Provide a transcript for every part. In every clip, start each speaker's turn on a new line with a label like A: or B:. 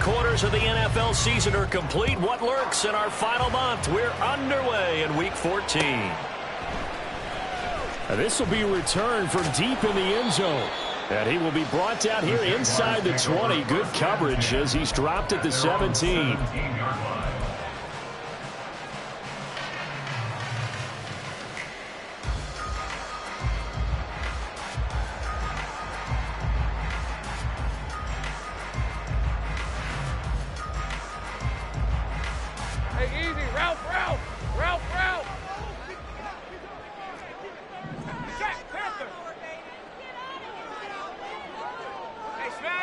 A: 3/4 of the NFL season are complete. What lurks in our final month? We're underway in Week 14.
B: This will be returned from deep in the end zone. And he will be brought down here inside the 20. Good coverage as he's dropped at the 17.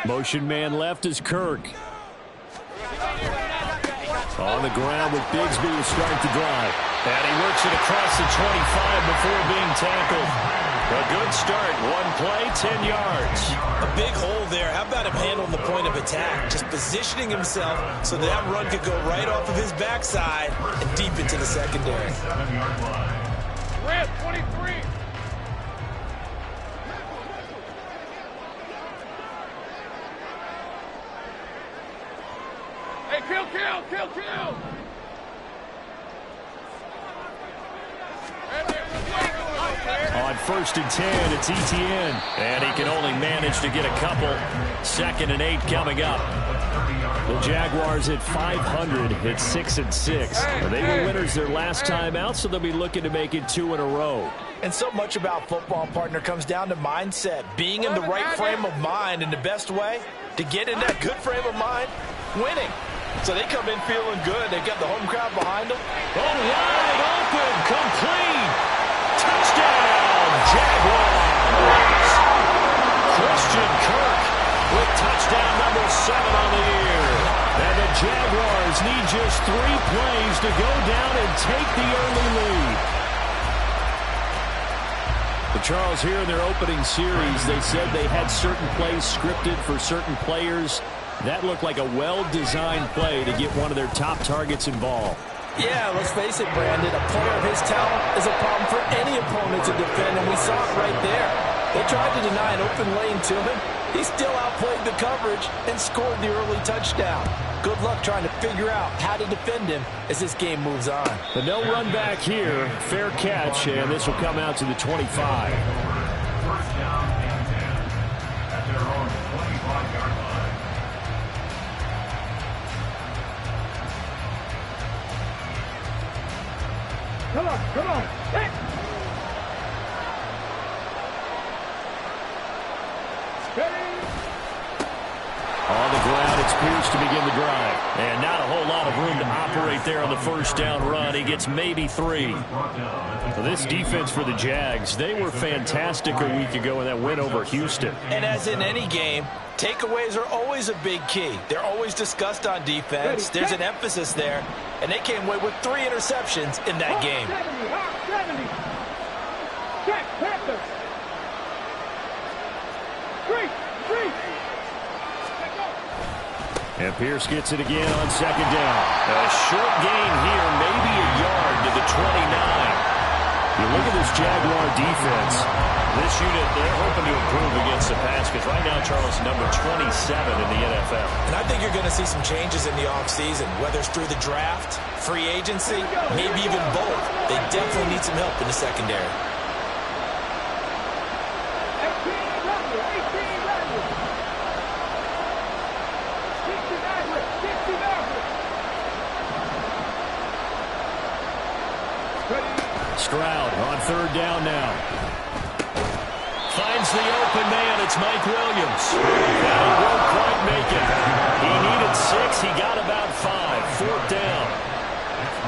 B: Motion man left is Kirk. On the ground with Bigsby to start the drive. And he works it across the 25 before being tackled. A good start. One play, 10 yards.
C: A big hole there. How about him handling the point of attack? Just positioning himself so that run could go right off of his backside and deep into the secondary.
D: Red 23. Hey, kill!
B: On 1st and 10, it's Etienne. And he can only manage to get a couple. 2nd and 8 coming up. The Jaguars at 500 at 6-6. They were winners their last time out, so they'll be looking to make it 2 in a row.
C: And so much about football, partner, comes down to mindset. Being in the right frame of mind, and the best way to get in that good frame of mind, winning. So they come in feeling good. They've got the home crowd behind them.
B: Oh, wide open, complete. Touchdown, Jaguars. Christian Kirk with touchdown number 7 on the year. And the Jaguars need just 3 plays to go down and take the early lead. But Charles, here in their opening series, they said they had certain plays scripted for certain players. That looked like a well-designed play to get one of their top targets involved.
C: Yeah, let's face it, Brandon. A player of his talent is a problem for any opponent to defend, and we saw it right there. They tried to deny an open lane to him. He still outplayed the coverage and scored the early touchdown. Good luck trying to figure out how to defend him as this game moves on.
B: But no run back here. Fair catch, and this will come out to the 25.
E: First down and 10 at their own 25-yard line.
D: Come on. Hey.
B: On the ground, it's Pierce to begin the drive. And not a whole lot of room to operate there on the first down run. He gets maybe 3. So this defense for the Jags, they were fantastic a week ago in that win over Houston.
C: And as in any game, takeaways are always a big key. They're always discussed on defense. There's an emphasis there. And they came away with 3 interceptions in that game.
D: 70. Check, Panthers. 3.
B: And Pierce gets it again on 2nd down. A short gain here, maybe a yard to the 29. You look at this Jaguar defense. This unit, they're hoping to improve against the pass because right now, Charles, number 27 in the NFL.
C: And I think you're going to see some changes in the offseason, whether it's through the draft, free agency, maybe even both. They definitely need some help in the secondary.
D: 18.
B: Stroud on 3rd down now. Finds the open man. It's Mike Williams. And he won't quite make it. He needed 6. He got about 5. 4th down.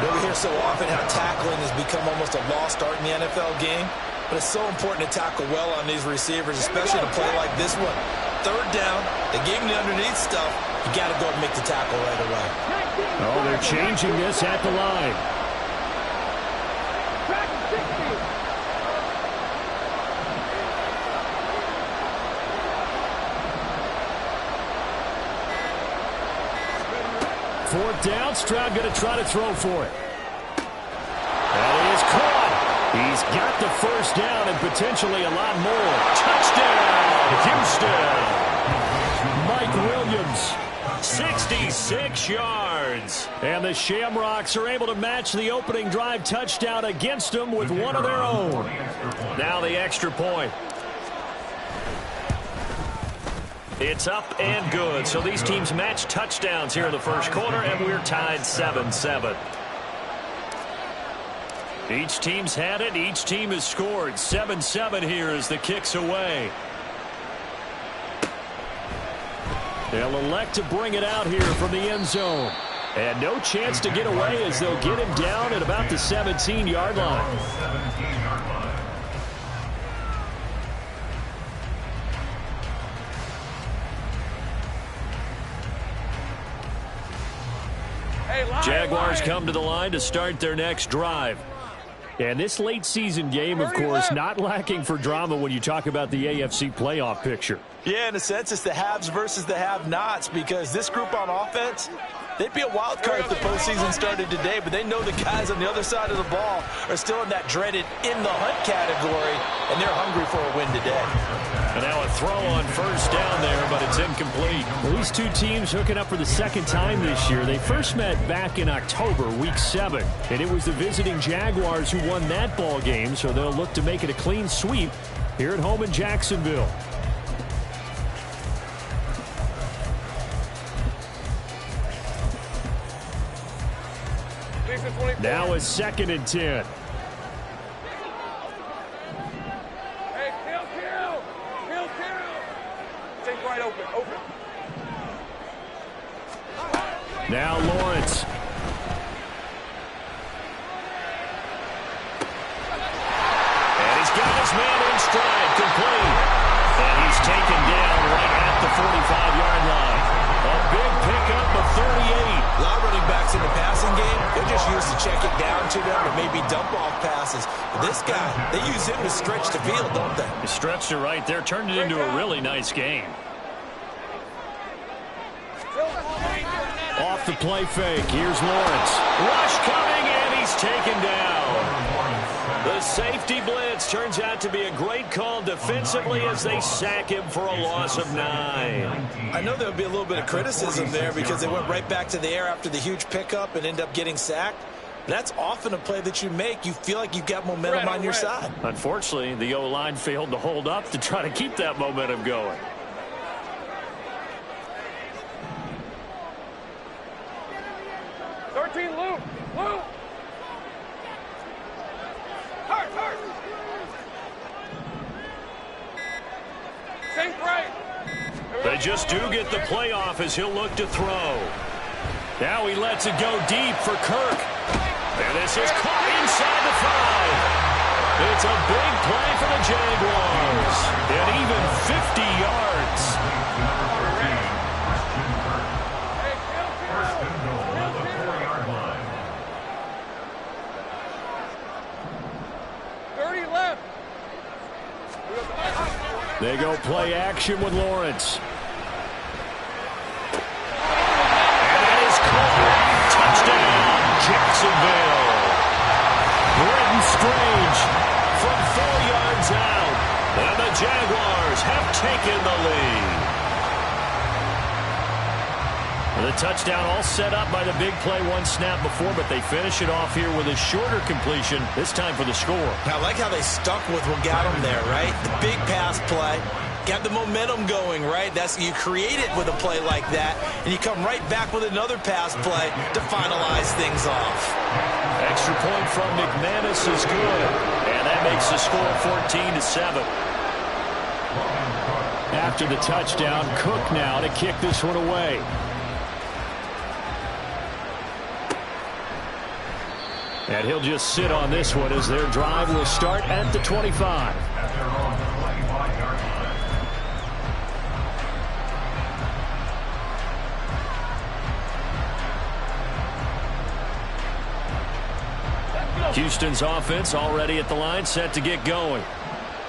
C: We hear so often how tackling has become almost a lost art in the NFL game. But it's so important to tackle well on these receivers, especially to play like this one. 3rd down. They gave him the underneath stuff. You got to go and make the tackle right away.
B: Oh, they're changing this at the line. Fourth down, Stroud going to try to throw for it. That is caught. He's got the first down and potentially a lot more. Touchdown, Houston. Mike Williams
A: 66 yards. And the Shamrocks are able to match the opening drive touchdown against them with one of their own. Now the extra point. It's up and good. So these teams match touchdowns here in the first quarter, and we're tied 7-7. Each team's had it. Each team has scored. 7-7 here as the kick's away. They'll elect to bring it out here from the end zone. And no chance to get away as they'll get him down at about the 17-yard line. Jaguars come to the line to start their next drive. And this late season game, of course, not lacking for drama when you talk about the AFC playoff picture.
C: Yeah, in a sense, it's the haves versus the have-nots, because this group on offense, they'd be a wild card if the postseason started today, but they know the guys on the other side of the ball are still in that dreaded in-the-hunt category, and they're hungry for a win today.
A: And now a throw on first down there, but it's incomplete. Well, these two teams hooking up for the second time this year. They first met back in October, Week 7, and it was the visiting Jaguars who won that ball game, so they'll look to make it a clean sweep here at home in Jacksonville. Now a 2nd and 10. Now Lawrence. And he's got his man in stride, complete. And he's taken down right at the 45-yard line. A big pickup of 38.
C: A lot of running backs in the passing game, they're just used to check it down to them or maybe dump-off passes. But this guy, they use him to stretch the field, don't they?
A: He stretched it right there, turned it into a really nice game. Off the play fake, here's Lawrence. Rush coming, and he's taken down. The safety blitz turns out to be a great call defensively as they sack him for a loss of 9.
C: I know there'll be a little bit of criticism there because they went right back to the air after the huge pickup and end up getting sacked. That's often a play that you make. You feel like you've got momentum on your side.
A: Unfortunately, the O-line failed to hold up to try to keep that momentum going. They just do get the playoff as he'll look to throw. Now he lets it go deep for Kirk. And this is caught inside the 5. It's a big play for the Jaguars. And even 50 yards. They go play action with Lawrence. And that is caught. Touchdown, Jacksonville. Britton Strange from 4 yards out. And the Jaguars have taken the lead. The touchdown all set up by the big play one snap before, but they finish it off here with a shorter completion, this time for the score.
C: I like how they stuck with what got them there, right? The big pass play, got the momentum going, right? You create it with a play like that, and you come right back with another pass play to finalize things off.
A: Extra point from McManus is good, and that makes the score 14-7. After the touchdown, Cook now to kick this one away. And he'll just sit on this one as their drive will start at the 25. Houston's offense already at the line, set to get going.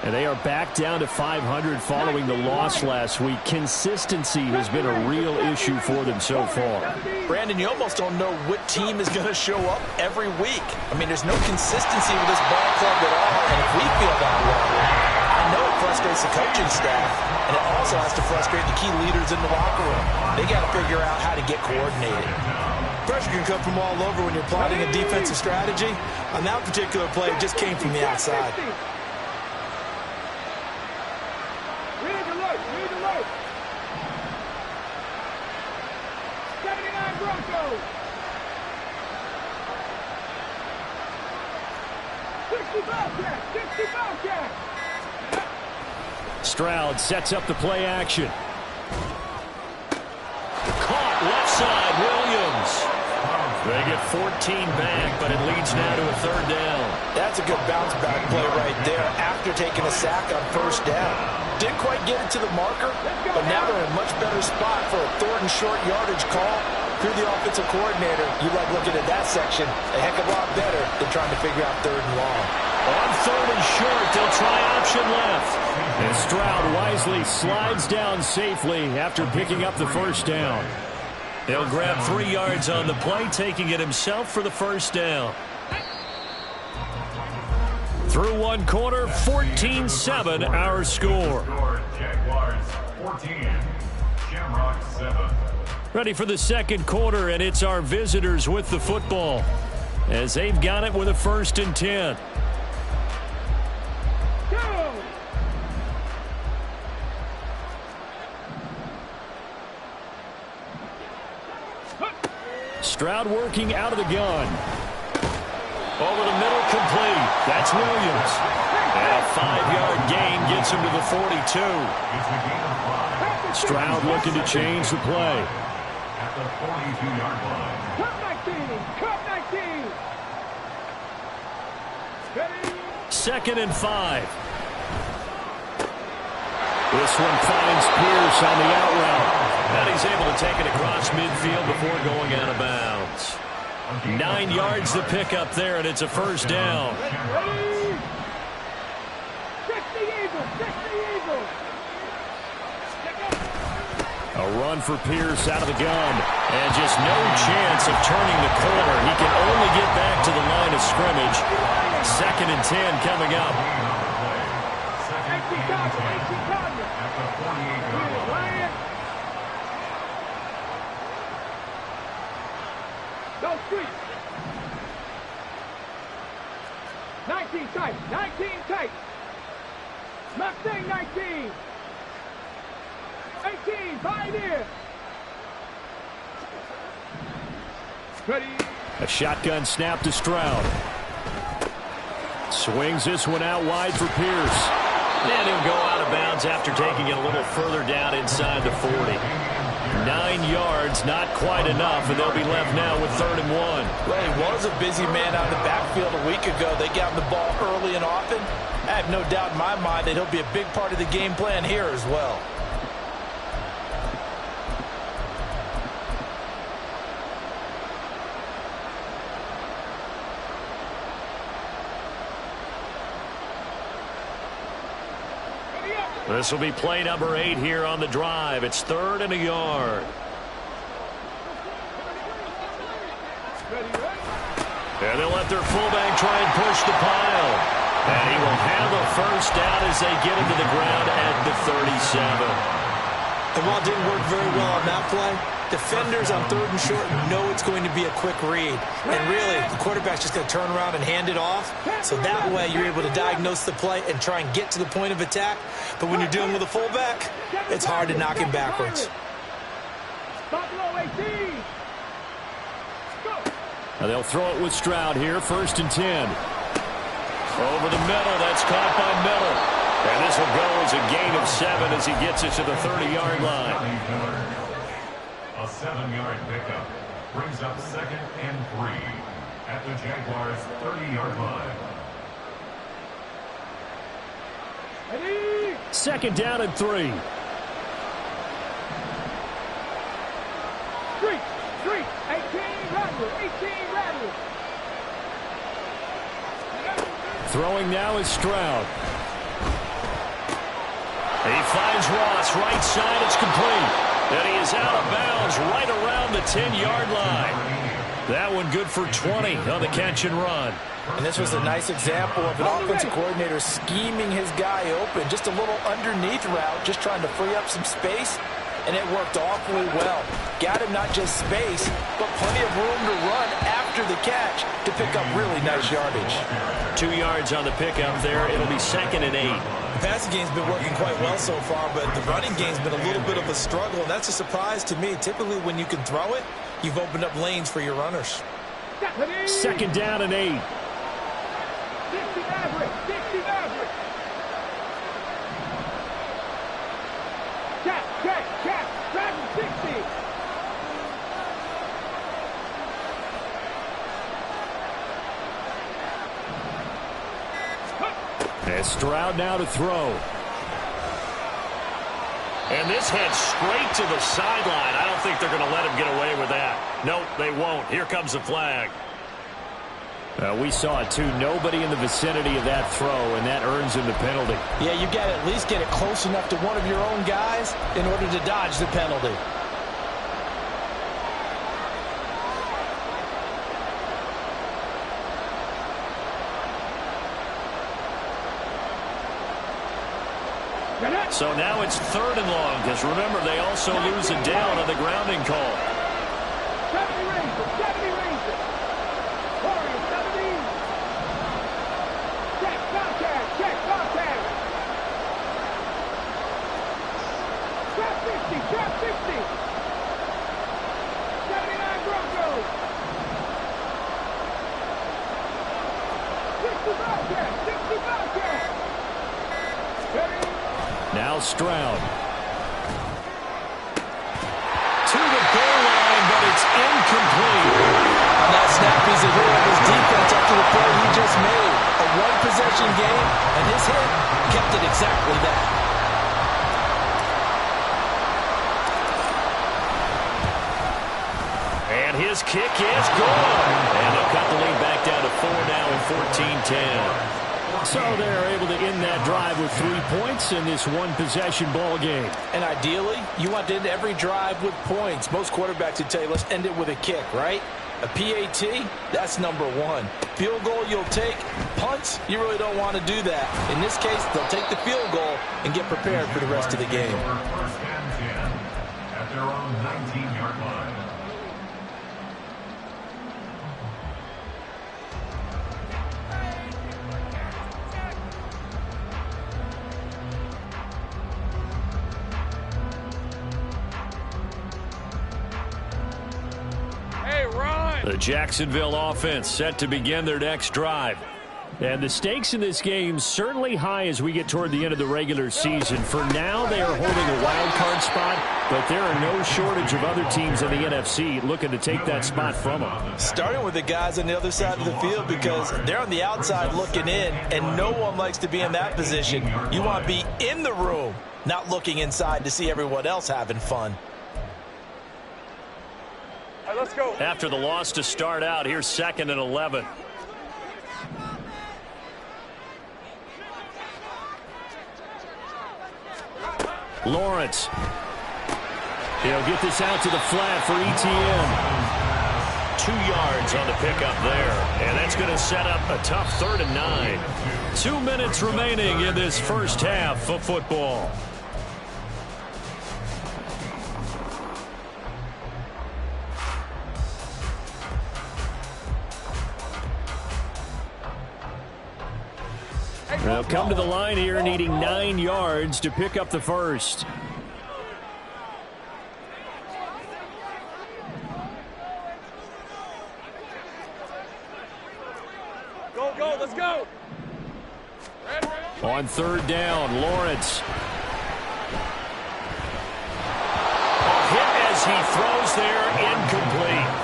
A: And they are back down to 500 following the loss last week. Consistency has been a real issue for them so far.
C: Brandon, you almost don't know what team is going to show up every week. I mean, there's no consistency with this ball club at all, and if we feel that way, I know it frustrates frustrates the coaching staff, and it also has to frustrate the key leaders in the locker room. They got to figure out how to get coordinated. Pressure can come from all over when you're plotting a defensive strategy. On that particular play, it just came from the outside.
D: Read alert, read alert. 79 Broncos. 60 Bobcats, 60 Bobcats.
A: Stroud sets up the play action. Caught left side, Williams. They get 14 back, but it leads now to a third down.
C: That's a good bounce back play right there after taking a sack on first down. Didn't quite get it to the marker, but now they're in a much better spot for a third and short yardage call. Through the offensive coordinator, you like looking at that section a heck of a lot better than trying to figure out third and long.
A: On third and short, they'll try option left. And Stroud wisely slides down safely after picking up the first down. He'll grab 3 yards on the play, taking it himself for the first down. Through one quarter, 14-7 our score.
E: Jaguars 14, Shamrocks 7.
A: Ready for the second quarter, and it's our visitors with the football as they've got it with a 1st and 10.
D: Go!
A: Stroud working out of the gun. Over the middle, complete. That's Williams. And a 5-yard gain gets him to the 42.
E: It's a gain of 5.
A: Stroud looking to change the play.
E: At the 42-yard line.
D: Cut 19, cut 19. Ready?
A: 2nd and 5. This one finds Pierce on the out route. And he's able to take it across midfield before going out of bounds. 9 yards to pick up there, and it's a first down.
D: Ready? 60 Eagles, 60 Eagles.
A: A run for Pierce out of the gun. And just no chance of turning the corner. He can only get back to the line of scrimmage. 2nd and 10 coming up.
E: At the 48-yard line.
D: Go street. 19 tight, 19 tight. Mustang 19. 18, pioneer. Ready.
A: A shotgun snap to Stroud. Swings this one out wide for Pierce. And he'll go out of bounds after taking it a little further down inside the 40. 9 yards, not quite enough, and they'll be left now with 3rd and 1.
C: Well, he was a busy man out of the backfield a week ago. They got him the ball early and often. I have no doubt in my mind that he'll be a big part of the game plan here as well.
A: This will be play number 8 here on the drive. It's 3rd and a yard. And they'll let their fullback try and push the pile. And he will have a first down as they get him to the ground at the 37.
C: And while it didn't work very well on that play, defenders on 3rd and short know it's going to be a quick read. And really, the quarterback's just going to turn around and hand it off. So that way, you're able to diagnose the play and try and get to the point of attack. But when you're dealing with a fullback, it's hard to knock him backwards.
D: Buffalo 18. Go.
A: And they'll throw it with Stroud here, 1st and 10. Over the middle, that's caught by Miller. And this will go as a gain of 7 as he gets it to the 30-yard line.
E: A 7-yard pickup brings up 2nd and 3 at the Jaguars' 30-yard line.
D: Ready.
A: 2nd down and 3.
D: Street. 18 Rattler, 18 Rattler.
A: Throwing now is Stroud. He finds Ross, right side, it's complete. And he is out of bounds right around the 10-yard line. That one good for 20 on the catch and run.
C: And this was a nice example of an offensive coordinator scheming his guy open. Just a little underneath route, just trying to free up some space. And it worked awfully well. Got him not just space, but plenty of room to run after the catch to pick up really nice yardage.
A: 2 yards on the pickup there. It'll be 2nd and 8.
F: The passing game's been working quite well so far, but the running game's been a little bit of a struggle, and that's a surprise to me. Typically, when you can throw it, you've opened up lanes for your runners.
A: 2nd down and 8.
D: 60 average, 60 average. Check, driving 60.
A: And Stroud now to throw.
B: And this heads straight to the sideline. I don't think they're going to let him get away with that. Nope, they won't. Here comes the flag.
A: We saw it too. Nobody in the vicinity of that throw, and that earns him the penalty.
C: Yeah, you got to at least get it close enough to one of your own guys in order to dodge the penalty.
B: So now it's 3rd and long, because remember, they also lose a down on the grounding call.
D: 70 Rangers. Warriors, 70. Check contact. Trap 60. 79 Broncos. 60 Bobcats.
A: Now Stroud.
B: To the goal line, but it's incomplete.
C: On that snap, he's a hero of his defense after the play he just made. A one-possession game, and his hit kept it exactly that.
B: And his kick is good.
A: And they'll cut the lead back down to 4 now and 14-10. So they're able to end that drive with 3 points in this one-possession ball game.
C: And ideally, you want to end every drive with points. Most quarterbacks would tell you, let's end it with a kick, right? A PAT, that's number 1. Field goal, you'll take. Punts, you really don't want to do that. In this case, they'll take the field goal and get prepared for the rest of the game.
E: 1st and 10 at their own 19-yard line.
A: The Jacksonville offense set to begin their next drive. And the stakes in this game certainly high as we get toward the end of the regular season. For now, they are holding a wild card spot, but there are no shortage of other teams in the NFC looking to take that spot from them.
C: Starting with the guys on the other side of the field, because they're on the outside looking in, and no one likes to be in that position. You want to be in the room, not looking inside to see everyone else having fun.
D: All right, let's go.
B: After the loss to start out, here's 2nd and 11.
A: Lawrence. He'll get this out to the flat for ETN.
B: 2 yards on the pickup there. And that's going to set up a tough 3rd and 9.
A: 2 minutes remaining in this first half of football. They'll come to the line here needing 9 yards to pick up the first.
D: Go, let's go.
A: On 3rd down, Lawrence.
B: Hit as he throws there, incomplete.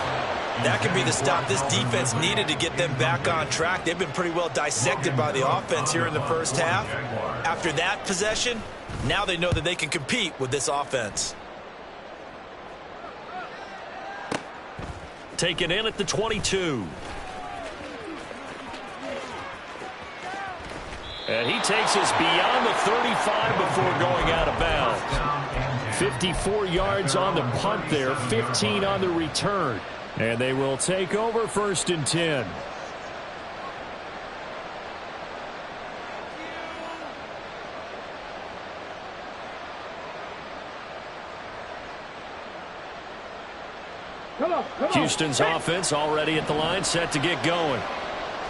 F: That could be the stop this defense needed to get them back on track. They've been pretty well dissected by the offense here in the first half. After that possession, now they know that they can compete with this offense.
B: Taken in at the 22. And he takes us beyond the 35 before going out of bounds.
A: 54 yards on the punt there, 15 on the return. And they will take over 1st and 10. Houston's offense already at the line, set to get going.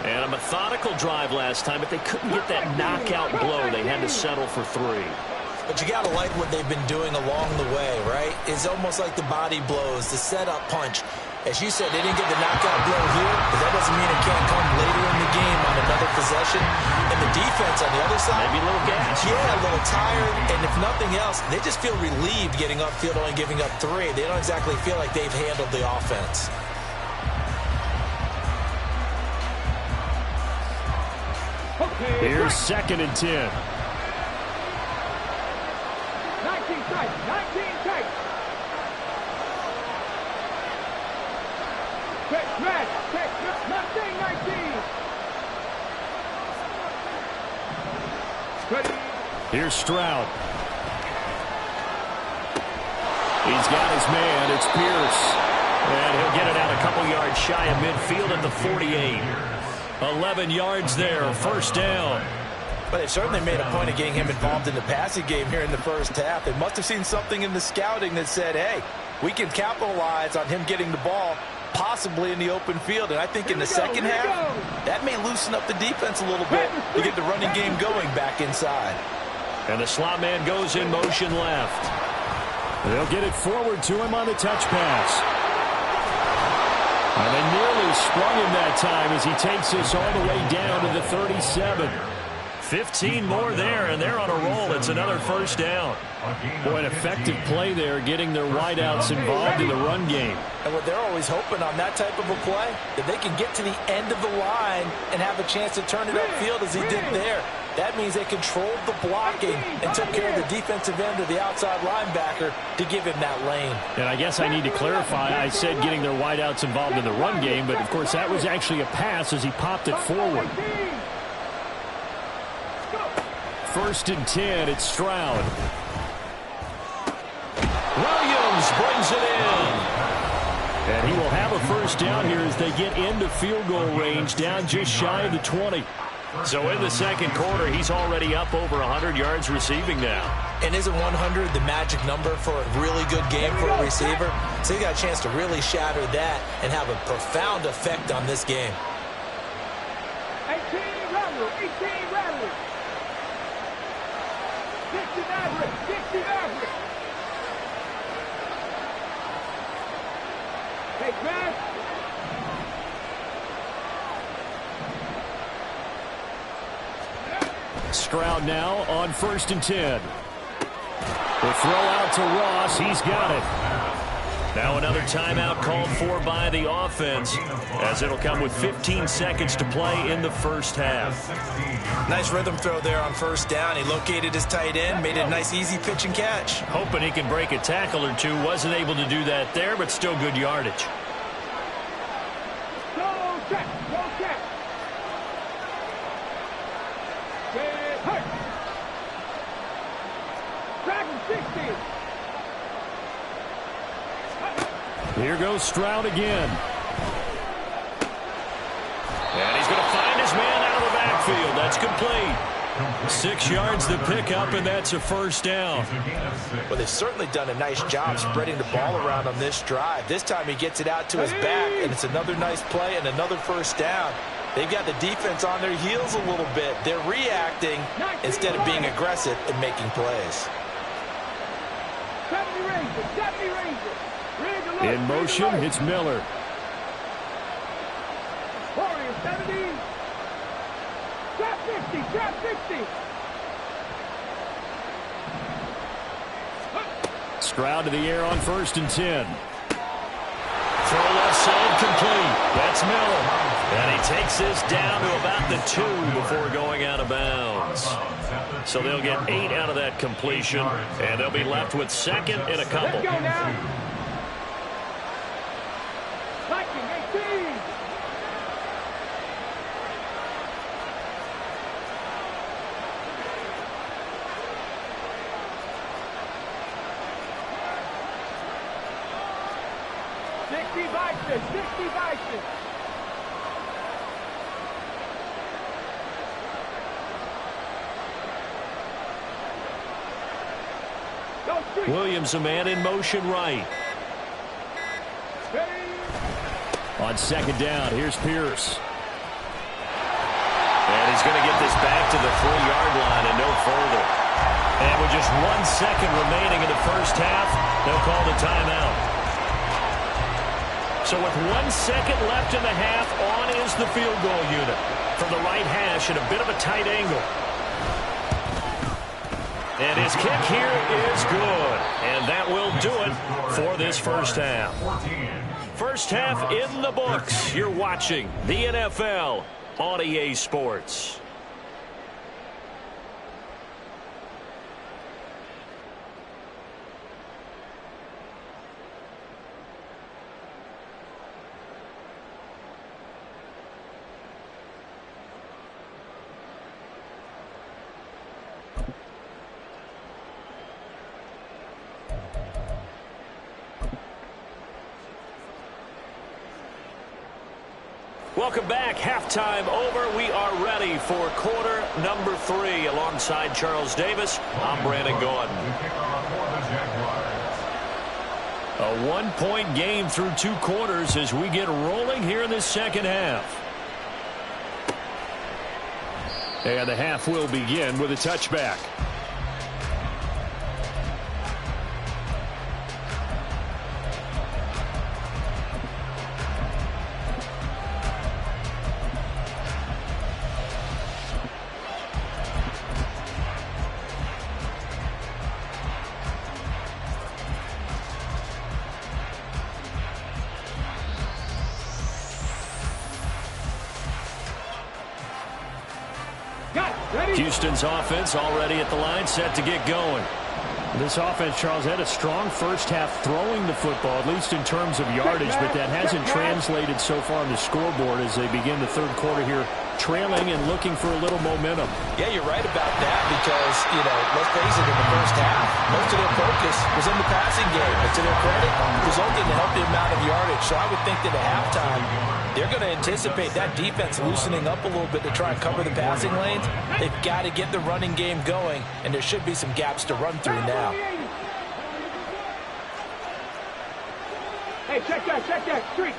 B: And a methodical drive last time, but they couldn't get that knockout blow. They had to settle for 3.
F: But you got to like what they've been doing along the way, right? It's almost like the body blows, the setup punch. As you said, they didn't get the knockout blow here, but that doesn't mean it can't come later in the game on another possession. And the defense on the other side,
B: maybe a little gas.
F: Yeah, a little tired. And if nothing else, they just feel relieved getting upfield, only giving up 3. They don't exactly feel like they've handled the offense.
A: Here's 2nd and 10.
D: 19 tight, 19 tight. Mustang 19.
A: Here's Stroud. He's got his man. It's Pierce.
B: And he'll get it out a couple yards shy of midfield at the 48.
A: 11 yards there, 1st down.
F: But they've certainly made a point of getting him involved in the passing game here in the first half. They must have seen something in the scouting that said, hey, we can capitalize on him getting the ball possibly in the open field. And I think in the second half, that may loosen up the defense a little bit to get the running game going back inside.
A: And the slot man goes in motion left. They'll get it forward to him on the touch pass. And they nearly sprung him that time as he takes us all the way down to the 37.
B: 15 more there, and they're on a roll. It's another 1st down.
A: Boy, an effective play there, getting their wideouts involved in the run game.
F: And what they're always hoping on that type of a play, that they can get to the end of the line and have a chance to turn it upfield as he did there. That means they controlled the blocking and took care of the defensive end of the outside linebacker to give him that lane.
A: And I guess I need to clarify, I said getting their wideouts involved in the run game, but of course that was actually a pass as he popped it forward. 1st and 10, it's Stroud.
B: Williams brings it in.
A: And he will have a 1st down here as they get into field goal range, down just shy of the 20.
B: So in the 2nd quarter, he's already up over 100 yards receiving now.
F: And isn't 100 the magic number for a really good game for a receiver? So he got a chance to really shatter that and have a profound effect on this game.
D: 18 Rattler, 18 Rattler. 60 average, 60 average. Hey, Chris.
A: Stroud now on 1st and 10. The throw out to Ross. He's got it.
B: Now another timeout called for by the offense, as it'll come with 15 seconds to play in the 1st half.
F: Nice rhythm throw there on 1st down. He located his tight end, made it a nice easy pitch and catch.
B: Hoping he can break a tackle or two. Wasn't able to do that there, but still good yardage.
D: Go check, go check. Get hurt. Dragon 60.
A: Here goes Stroud again.
B: And he's going to find his man out of the backfield. That's complete.
A: 6 yards the pickup, and that's a 1st down.
F: Well, they've certainly done a nice job spreading the ball around on this drive. This time he gets it out to his back, and it's another nice play and another 1st down. They've got the defense on their heels a little bit. They're reacting instead of being aggressive and making plays.
D: 70 Rangers, 70 Rangers.
A: In motion, it's Miller.
D: Warrior 70. Trap 50, trap 50.
A: Stroud to the air on 1st and 10.
B: Throw left side complete. That's Miller. And he takes this down to about the 2 before going out of bounds. So they'll get 8 out of that completion, and they'll be left with 2nd and a couple.
D: Let's go now. Viking 18. 60 vices, 60 vices.
A: Williams, a man in motion right. On second down, here's Pierce.
B: And he's going to get this back to the 3-yard line and no further.
A: And with just 1 second remaining in the first half, they'll call the timeout. So with 1 second left in the half, on is the field goal unit. From the right hash at a bit of a tight angle. And his kick here is good. And that will do it for this first half. First half in the books. You're watching the NFL on EA Sports. Welcome back. Halftime over. We are ready for quarter number 3. Alongside Charles Davis, I'm Brandon Gordon. A 1-point game through 2 quarters as we get rolling here in this second half. And the half will begin with a touchback. Houston's offense already at the line, set to get going. This offense, Charles, had a strong first half throwing the football, at least in terms of yardage, but that hasn't translated so far on the scoreboard as they begin the third quarter here, trailing and looking for a little momentum.
C: Yeah, you're right about that because, let's face it, in the first half, most of their focus was in the passing game. But to their credit, it resulted in a healthy amount of yardage. So I would think that at halftime, they're going to anticipate that defense loosening up a little bit to try and cover the passing lanes. They've got to get the running game going, and there should be some gaps to run through now.
D: Hey, check that. Street.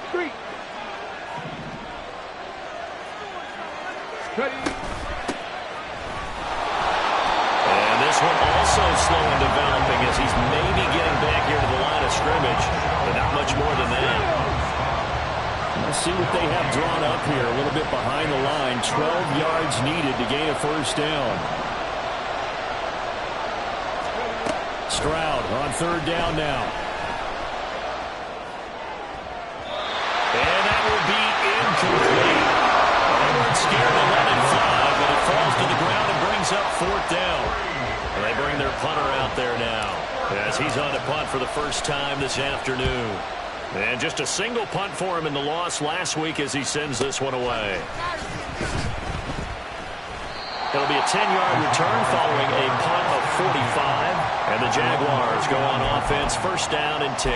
A: And this one also slow in developing as he's maybe getting back here to the line of scrimmage, but not much more than that. Let's see what they have drawn up here. A little bit behind the line. 12 yards needed to gain a first down. Stroud on third down now. And that will be incomplete. They weren't scared to let it fly, but it falls to the ground and brings up fourth down. And they bring their punter out there now as he's on the punt for the first time this afternoon. And just a single punt for him in the loss last week as he sends this one away. It'll be a 10-yard return following a punt of 45. And the Jaguars go on offense, first down and 10.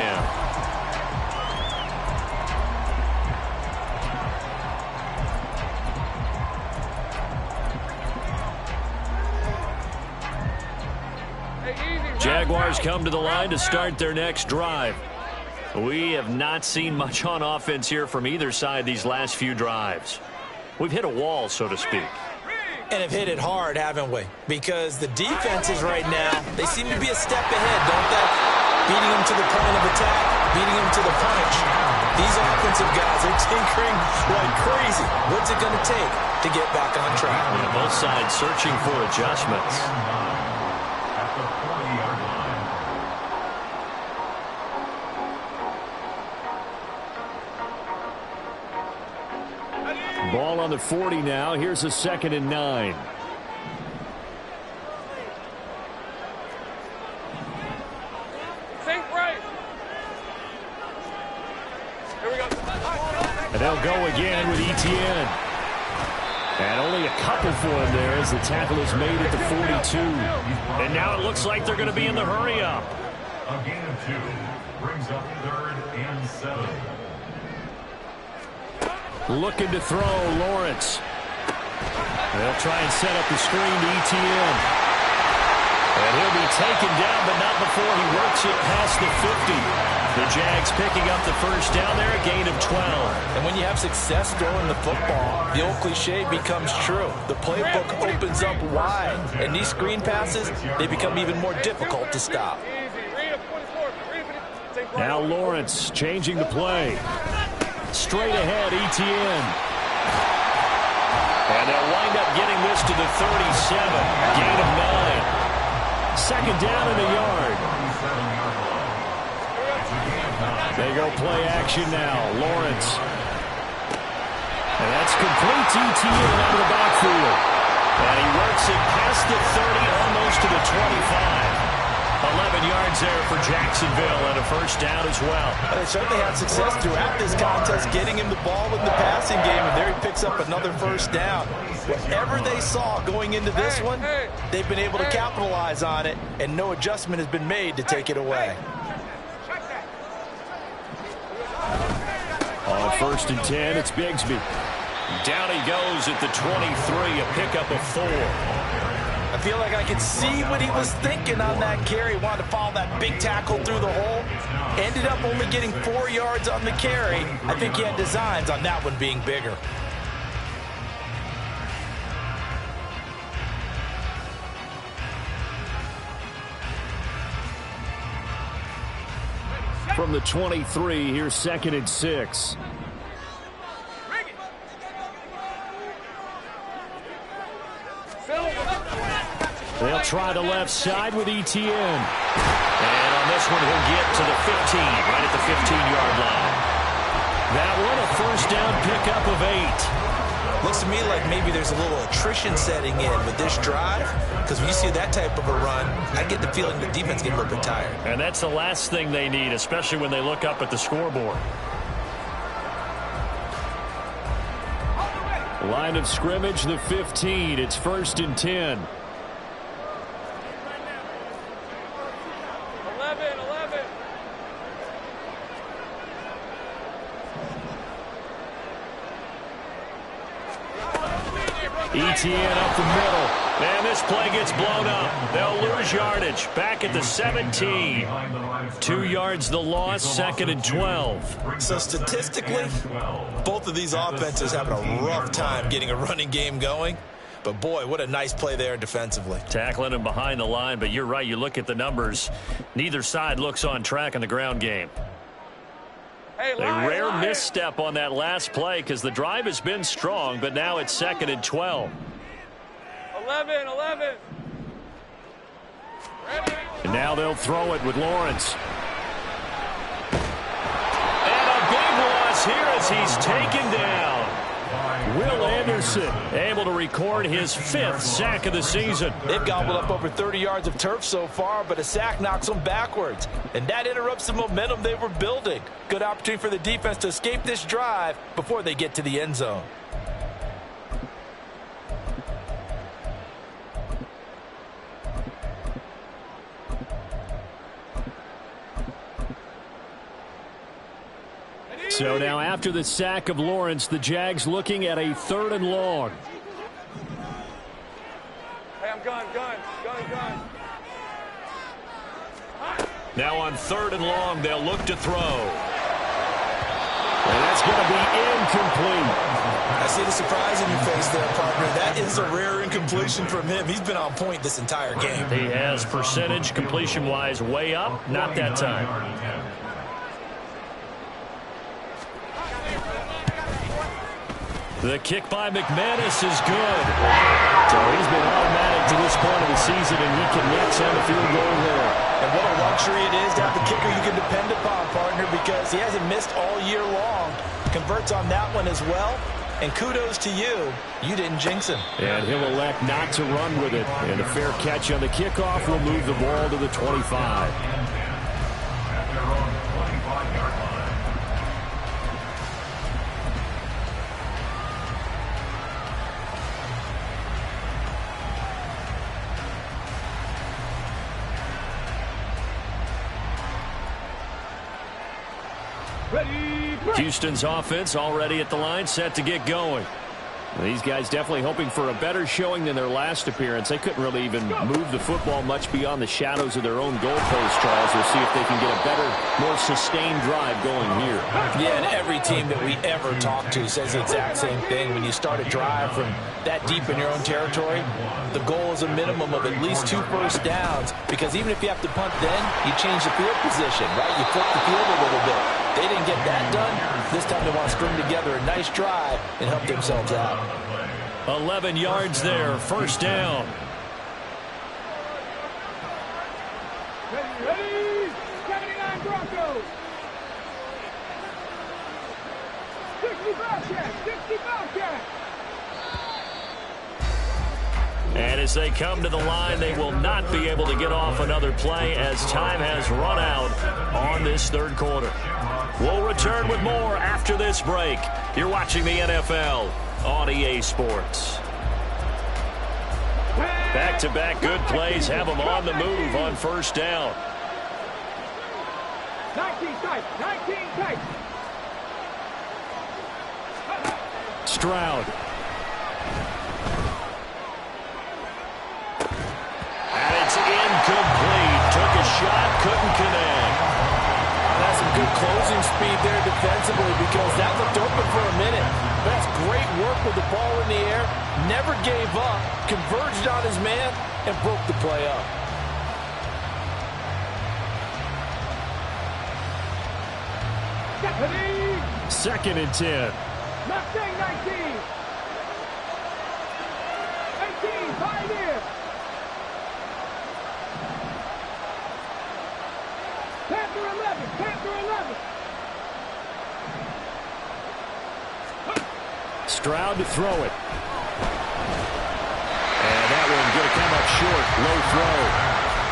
A: Jaguars come to the line to start their next drive. We have not seen much on offense here from either side these last few drives. We've hit a wall, so to speak.
C: And have hit it hard, haven't we? Because the defenses right now, they seem to be a step ahead, don't they? Beating them to the point of attack, beating them to the punch. These offensive guys are tinkering like crazy. What's it going to take to get back on track?
A: And both sides searching for adjustments.
E: At the 40-yard line.
A: Ball on the 40 now. Here's a 2nd and 9.
D: Think right. Here we go.
A: And they'll go again with Etienne. And only a couple for him there as the tackle is made at the 42. And now it looks like they're going to be in the hurry up.
E: A gain of 2 brings up 3rd and 7.
A: Looking to throw, Lawrence. They'll try and set up the screen to Etienne. And he'll be taken down, but not before he works it past the 50. The Jags picking up the first down there, a gain of 12.
C: And when you have success throwing the football, the old cliche becomes true. The playbook opens up wide, and these screen passes, they become even more difficult to stop.
A: Now Lawrence changing the play. Straight ahead, Etienne. And they'll wind up getting this to the 37. Gain of 9. Second down and a yard. They go play action now. Lawrence. And that's complete to Etienne out of the backfield. And he works it past the 30, almost to the 25. 11 yards there for Jacksonville and a first down as well.
C: They certainly had success throughout this contest, getting him the ball in the passing game, and there he picks up another first down. Whatever they saw going into this one, they've been able to capitalize on it, and no adjustment has been made to take it away.
A: On first and 10, it's Bigsby. Down he goes at the 23, a pickup of 4.
C: I feel like I could see what he was thinking on that carry. Wanted to follow that big tackle through the hole. Ended up only getting 4 yards on the carry. I think he had designs on that one being bigger.
A: From the 23, here's second and 6. They'll try the left side with Etienne. And on this one, he'll get to the 15, right at the 15-yard line. That one, a first down pickup of 8.
F: Looks to me like maybe there's a little attrition setting in with this drive, because when you see that type of a run, I get the feeling the defense getting a little bit tired.
A: And that's the last thing they need, especially when they look up at the scoreboard. Line of scrimmage, the 15. It's first and 10.
D: 11.
A: Etienne up the middle. And this play gets blown up. They'll lose yardage. Back at the 17. 2 yards the loss, second and 12.
F: So statistically, both of these offenses having a rough time getting a running game going. But boy, what a nice play there defensively.
A: Tackling him behind the line, but you're right. You look at the numbers. Neither side looks on track in the ground game. A rare misstep on that last play because the drive has been strong, but now it's second and 12.
D: 11.
A: And now they'll throw it with Lawrence. And a big loss here as he's taken down. Will Anderson able to record his 5th sack of the season.
C: They've gobbled up over 30 yards of turf so far, but a sack knocks them backwards. And that interrupts the momentum they were building. Good opportunity for the defense to escape this drive before they get to the end zone.
A: So now after the sack of Lawrence, the Jags looking at a 3rd and long.
D: Hey, I'm gun.
A: Now on 3rd and long, they'll look to throw. And that's going to be incomplete.
F: I see the surprise in your face there, partner. That is a rare incompletion from him. He's been on point this entire game.
A: He has percentage completion-wise way up. Not that time. The kick by McManus is good. So he's been automatic to this point of the season, and he connects on the field goal there.
C: And what a luxury it is to have a kicker you can depend upon, partner, because he hasn't missed all year long. Converts on that one as well. And kudos to you. You didn't jinx him.
A: And he'll elect not to run with it. And a fair catch on the kickoff will move the ball to the 25. Houston's offense already at the line, set to get going. These guys definitely hoping for a better showing than their last appearance. They couldn't really even move the football much beyond the shadows of their own goalpost, Charles. We'll see if they can get a better, more sustained drive going here.
C: Yeah, and every team that we ever talk to says the exact same thing. When you start a drive from that deep in your own territory, the goal is a minimum of at least 2 first downs, because even if you have to punt then, you change the field position, right? You flip the field a little bit. They didn't get that done. This time they want to string together a nice drive and help themselves out.
A: 11 yards there, first down.
D: Ready, 79 Broncos. 60 Bobcats, 60 Bobcats.
A: And as they come to the line, they will not be able to get off another play as time has run out on this third quarter. We'll return with more after this break. You're watching the NFL on EA Sports. Back-to-back good plays have them on the move on first down.
D: 19 tight, 19 tight.
A: Stroud. And it's incomplete. Took a shot, couldn't connect.
C: That's some good closing speed there defensively, because that looked open for a minute. That's great work with the ball in the air. Never gave up, converged on his man, and broke the play up.
A: Second and 10.
D: Mustang 19. 18, Pioneer. Panther 11, Panther 11.
A: Stroud to throw it. And that one going to come up short. Low throw.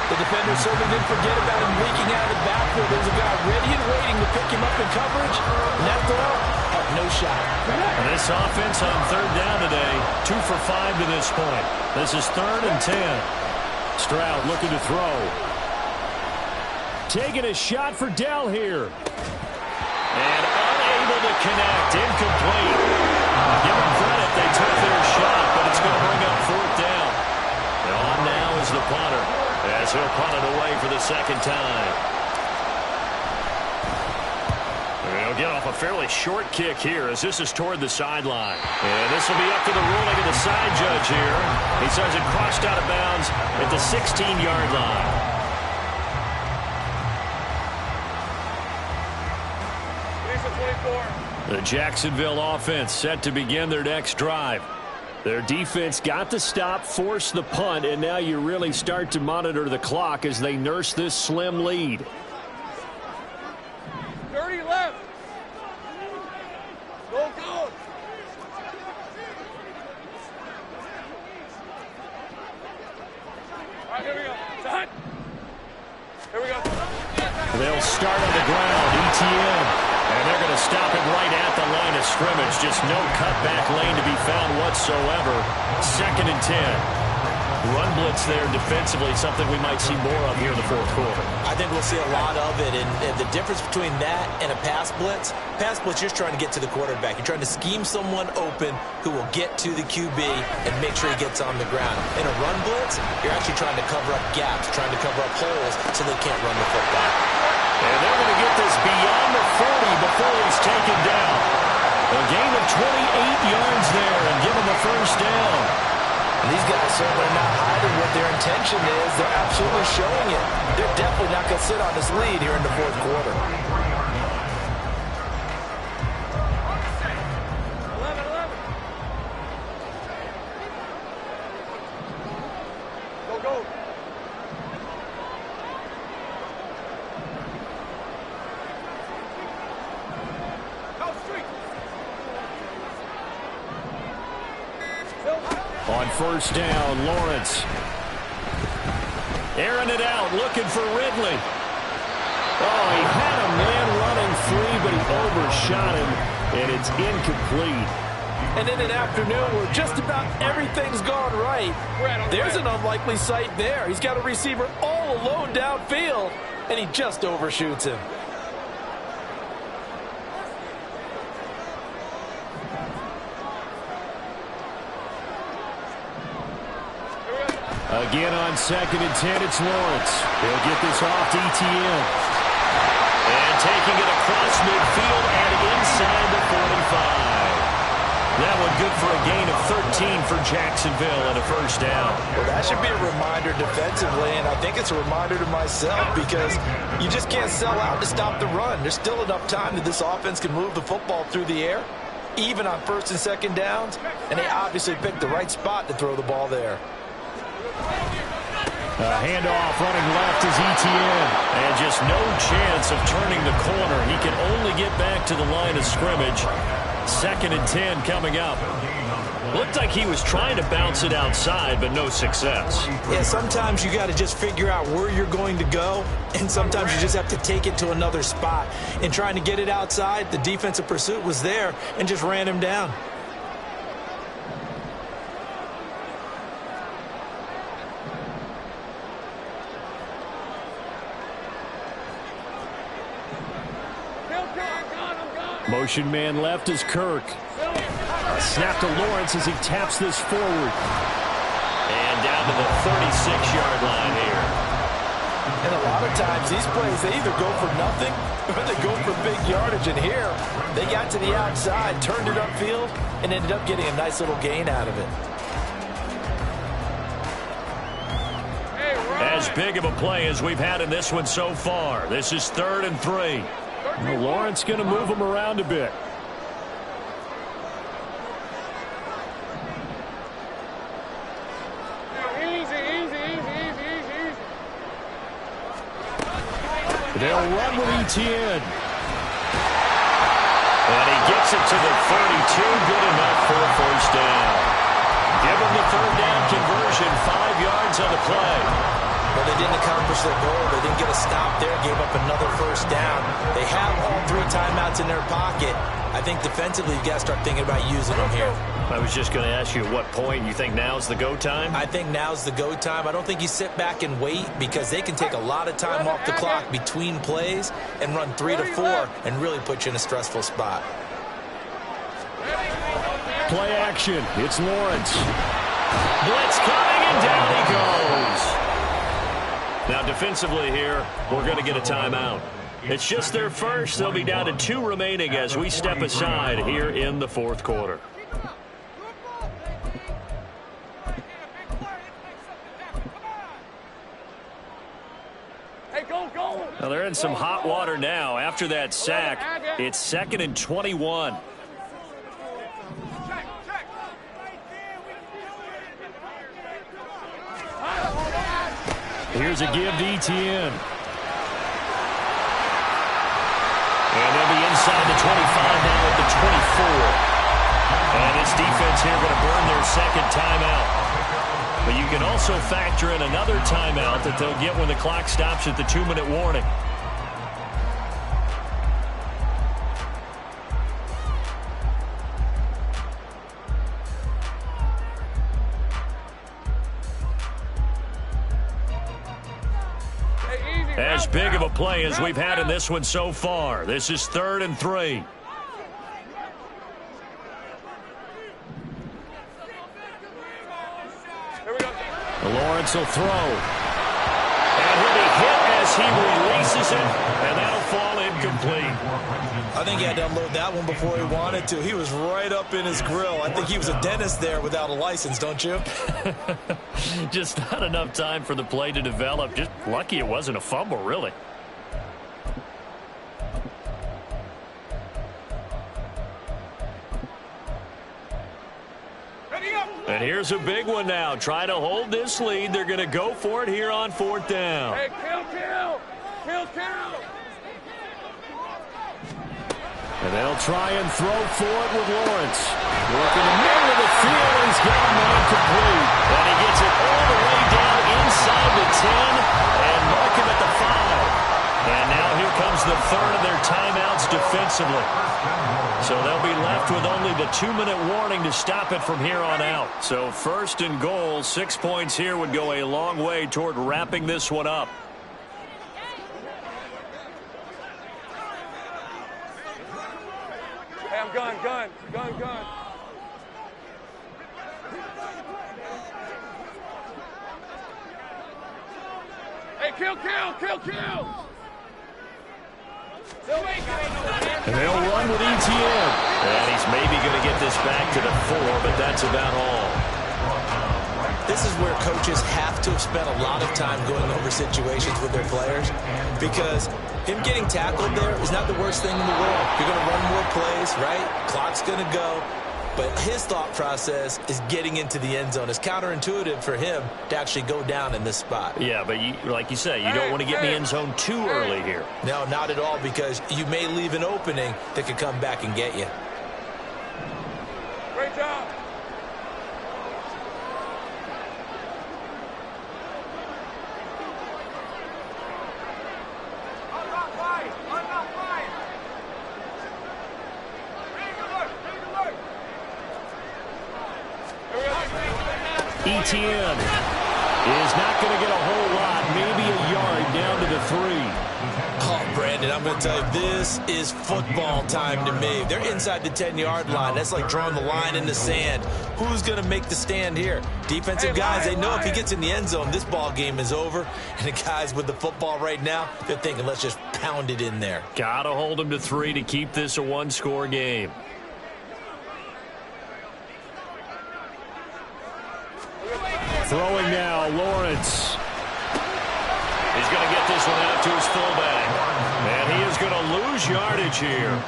C: The defender certainly didn't forget about him leaking out of the backfield. There's a guy ready and waiting to pick him up in coverage. And that throw had no shot.
A: And this offense on third down today, 2 for 5 to this point. This is 3rd and 10. Stroud looking to throw. Taking a shot for Dell here. And unable to connect. Incomplete. Give them credit. They took their shot, but it's going to bring up 4th down. And on now is the punter, as he'll punt it away for the second time. He'll get off a fairly short kick here, as this is toward the sideline. And this will be up to the ruling of the side judge here. He says it crossed out of bounds at the 16-yard line. The Jacksonville offense set to begin their next drive. Their defense got the stop, forced the punt, and now you really start to monitor the clock as they nurse this slim lead.
D: 30 left. Go, go. All right, here we go. Time. Here we go.
A: They'll start on the ground, ETN. And they're going to stop it right at the line of scrimmage. Just no cutback lane to be found whatsoever. 2nd and 10. Run blitz there defensively, something we might see more of here in the fourth quarter.
F: I think we'll see a lot of it, and the difference between that and a pass blitz, you're just trying to get to the quarterback. You're trying to scheme someone open who will get to the QB and make sure he gets on the ground. In a run blitz, you're actually trying to cover up gaps, trying to cover up holes so they can't run the football.
A: And they're going to get this beyond the 40 before he's taken down. A gain of 28 yards there and give him a first down.
C: And these guys certainly are not hiding what their intention is. They're absolutely showing it. They're definitely not going to sit on this lead here in the fourth quarter.
D: 11. Go, go.
A: On first down, Lawrence. Airing it out, looking for Ridley. Oh, he had a man running free, but he overshot him, and it's incomplete.
C: And in an afternoon where just about everything's gone right, there's an unlikely sight there. He's got a receiver all alone downfield, and he just overshoots him.
A: Again on 2nd and 10, it's Lawrence. He'll get this off to Etienne.
B: And taking it across midfield and inside the 45. That one good for a gain of 13 for Jacksonville and a first down.
C: Well, that should be a reminder defensively, and I think it's a reminder to myself because you just can't sell out to stop the run. There's still enough time that this offense can move the football through the air, even on 1st and 2nd downs, and they obviously picked the right spot to throw the ball there.
A: Handoff running left is Etienne.
B: And just no chance of turning the corner. He can only get back to the line of scrimmage. 2nd and 10 coming up. Looked like he was trying to bounce it outside, but no success.
C: Yeah, sometimes you got to just figure out where you're going to go, and sometimes you just have to take it to another spot. In trying to get it outside, the defensive pursuit was there and just ran him down.
A: Motion man left is Kirk. Snap to Lawrence as he taps this forward.
B: And down to the 36-yard line here.
C: And a lot of times these plays, they either go for nothing or they go for big yardage. And here, they got to the outside, turned it upfield, and ended up getting a nice little gain out of it.
B: As big of a play as we've had in this one so far. This is 3rd and 3.
A: Well, Lawrence going to move him around a bit. They'll run with Etienne.
B: And he gets it to the 32. Good enough for a first down. Give him the 3rd down conversion. 5 yards on the play.
C: Well, they didn't accomplish their goal. They didn't get a stop there, gave up another first down. They have all 3 timeouts in their pocket. I think defensively, you've got to start thinking about using them here.
B: I was just going to ask you at what point you think now's the go time?
C: I think now's the go time. I don't think you sit back and wait because they can take a lot of time off the clock between plays and run 3 to 4 and really put you in a stressful spot.
A: Play action. It's Lawrence.
B: Blitz coming, and down he goes. Now defensively here, we're going to get a timeout. It's just their first. They'll be down to 2 remaining as we step aside here in the 4th quarter.
A: Well, they're in some hot water now. After that sack, it's 2nd and 21. Here's a give to Etienne.
B: And they'll be inside the 25 now at the 24. And this defense here going to burn their 2nd timeout. But you can also factor in another timeout that they'll get when the clock stops at the 2-minute warning. As big of a play as we've had in this one so far. This is 3rd and 3.
A: Lawrence will throw.
B: And he'll be hit as he releases it, and that'll fall incomplete.
C: I think he had to unload that one before he wanted to. He was right up in his grill. I think he was a dentist there without a license, don't you?
A: Just not enough time for the play to develop. Just lucky it wasn't a fumble, really.
B: And here's a big one now. Try to hold this lead. They're going to go for it here on 4th down.
D: Hey, kill.
A: And they'll try and throw for it with Lawrence. Working the middle of the field. He's got a man complete.
B: And he gets it all the way down inside the 10 and mark him at the 5. And now here comes the 3rd of their timeouts defensively. So they'll be left with only the 2-minute warning to stop it from here on out. So 1st and goal, 6 points here would go a long way toward wrapping this one up.
D: Hey, I'm gun. kill!
A: And they'll run with ETN.
B: And he's maybe going to get this back to the 4, but that's about all.
F: This is where coaches have to have spent a lot of time going over situations with their players, because him getting tackled there is not the worst thing in the world. You're going to run more plays, right? Clock's going to go. But his thought process is getting into the end zone. It's counterintuitive for him to actually go down in this spot.
A: Yeah, but like you say, you don't want to get in the end zone too early here.
F: No, not at all, because you may leave an opening that could come back and get you.
D: Great job!
A: ETN is not going to get a whole lot, maybe a yard down to the 3.
F: Oh, Brandon, I'm going to tell you, this is football time to me. They're inside the 10-yard line. That's like drawing the line in the sand. Who's going to make the stand here? Defensive guys, they know if he gets in the end zone, this ball game is over. And the guys with the football right now, they're thinking, let's just pound it in there.
A: Got to hold him to 3 to keep this a one-score game. Throwing now, Lawrence. He's going to get this one out to his fullback. And he is going to lose yardage here.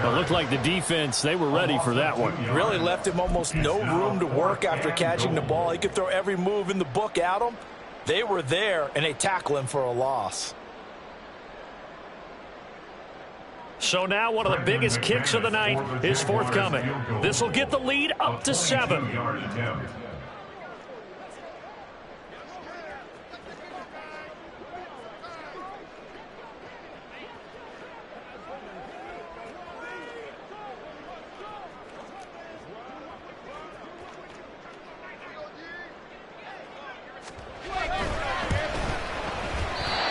A: It looked like the defense, they were ready for that one.
F: Really left him almost no room to work after catching the ball. He could throw every move in the book at him. They were there, and they tackle him for a loss.
A: So now one of the biggest kicks of the night is forthcoming. This will get the lead up to 7.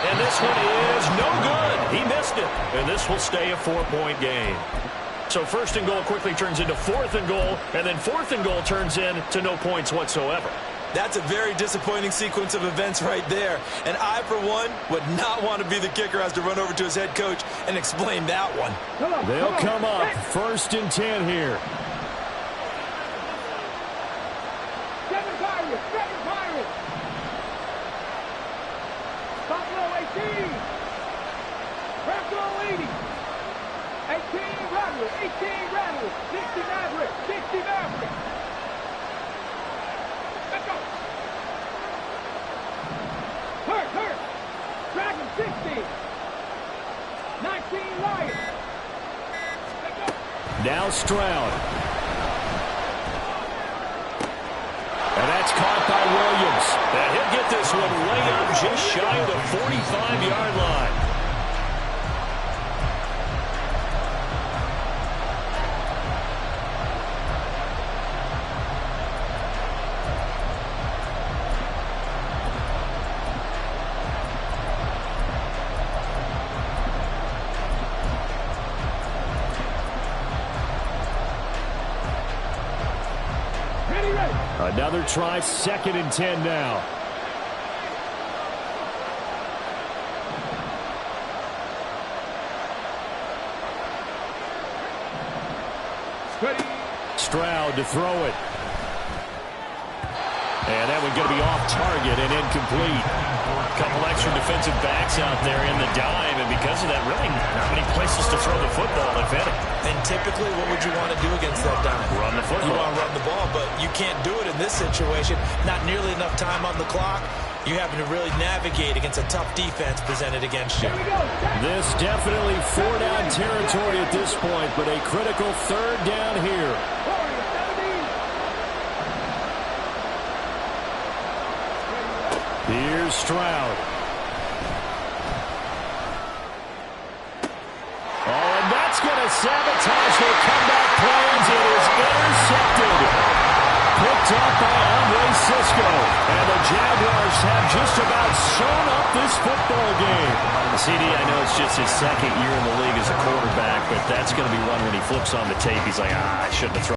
A: And this one is no good. He missed it. And this will stay a 4-point game. So 1st and goal quickly turns into 4th and goal. And then 4th and goal turns into no points whatsoever.
F: That's a very disappointing sequence of events right there. And I, for one, would not want to be the kicker who has to run over to his head coach and explain that one.
A: They'll come up 1st and 10 here.
D: 7 Pirates! Buffalo 18! Buffalo 80! 18 Rattlers! 60 Mavericks! Let's go! Hurt! Dragon 60! 19 Lions! Let's go!
A: Now Stroud. And that's caught by Williams. And he'll get this one way up just shy of the 45-yard line. Another try, 2nd and 10 now. Stroud to throw it. And that one's going to be off target and incomplete. A couple extra defensive backs out there in the dime, and because of that, really not many places to throw the football, if any.
F: And typically, what would you want to do against that dime?
A: Run the football.
F: You want to run the ball, but you can't do it in this situation. Not nearly enough time on the clock. You're having to really navigate against a tough defense presented against you.
A: This definitely 4-down territory at this point, but a critical 3rd down here. Here's Stroud. Oh, and that's going to sabotage their comeback plans. It is intercepted. Picked up by Andre Cisco. And the Jaguars have just about sewn up this football game. CD, I know it's just his 2nd year in the league as a quarterback, but that's going to be one when he flips on the tape. He's like, I shouldn't have thrown